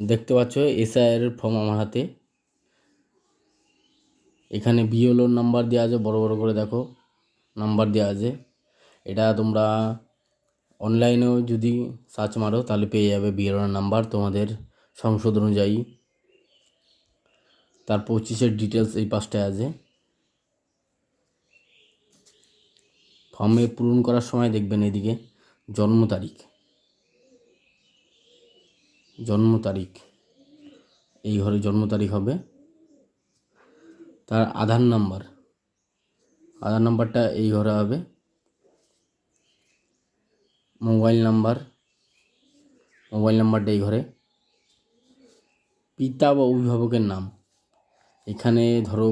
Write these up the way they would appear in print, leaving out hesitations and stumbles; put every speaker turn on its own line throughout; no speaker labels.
দেখতে পাচ্ছ SIR form আমার হাতে। এখানে বিএলওর নাম্বার দেওয়া আছে, বড় বড় করে দেখো নাম্বার দেওয়া আছে। এটা তোমরা অনলাইনেও যদি সার্চ মারো তাহলে পেয়ে যাবে বিএলওর নাম্বার তোমাদের সংশোধন অনুযায়ী। তার 25-এর ডিটেলস এই পাশটায় আছে। ফর্মে পূরণ করার সময় দেখবেন এদিকে জন্ম তারিখ এই ঘরে জন্ম তারিখ হবে। তার আধার নাম্বারটা এই ঘরে হবে। মোবাইল নাম্বারটা এই ঘরে। পিতা বা অভিভাবকের নাম, এখানে ধরো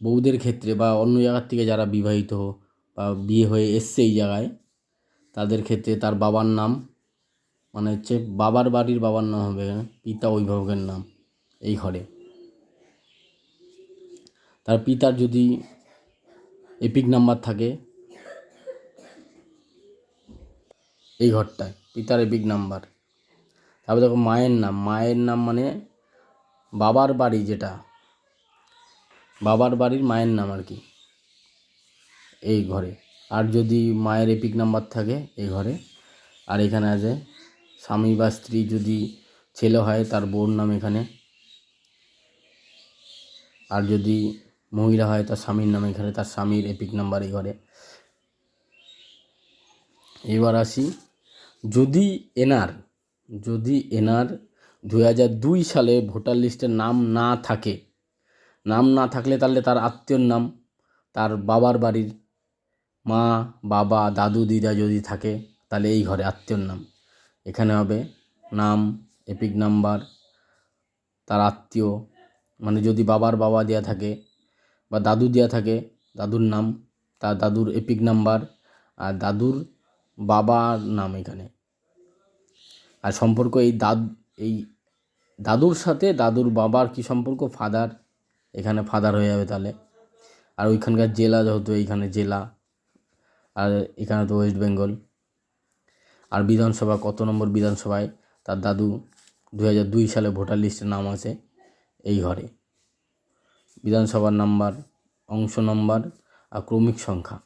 বউদের ক্ষেত্রে বা অন্য জায়গার থেকে যারা বিবাহিত বা বিয়ে হয়ে এসছে এই জায়গায়, তাদের ক্ষেত্রে তার বাবার নাম, মানে হচ্ছে বাবার বাড়ির বাবার নাম হবে এখানে, পিতা অভিভাবকের নাম এই ঘরে। তার পিতার যদি এপিক নাম্বার থাকে এই ঘরটায়, পিতার এপিক নাম্বার। তারপর দেখো মায়ের নাম মানে বাবার বাড়ি, যেটা বাবার বাড়ির মায়ের নাম আর কি, এই ঘরে। আর যদি মায়ের এপিক নাম্বার থাকে এই ঘরে। আর এখানে আছে স্বামী বা স্ত্রী, যদি ছেলে হয় তার বউর নাম এখানে। আর যদি মহিলা হয় তার স্বামীর নাম এখানে, তার স্বামীর এপিক নাম্বার এই ঘরে। এবার আসি, যদি এনার 2002 সালে ভোটার লিস্টে নাম না থাকলে তাহলে তার আত্মীয়র নাম, তার বাবার বাড়ির মা, বাবা, দাদু, দিদা যদি থাকে তাহলে এই ঘরে আত্মীয়র নাম এখানে হবে। নাম, এপিক নাম্বার, তার আত্মীয়, মানে যদি বাবার বাবা দেওয়া থাকে বা দাদু দেওয়া থাকে, দাদুর নাম, তার দাদুর এপিক নাম্বার আর দাদুর বাবার নাম এখানে। আর সম্পর্ক এই দাদুর সাথে দাদুর বাবার কি সম্পর্ক, ফাদার, এখানে ফাদার হয়ে যাবে তাহলে। আর ওইখানকার জেলা, যেহেতু এইখানে জেলা, আর এখানে তো ওয়েস্ট বেঙ্গল। আর বিধানসভা কত নম্বর বিধানসভায় তার দাদু 2002 সালে ভোটার লিস্টে নাম আছে এই ঘরে। বিধানসভার নাম্বার, অংশ নম্বর আর ক্রমিক সংখ্যা।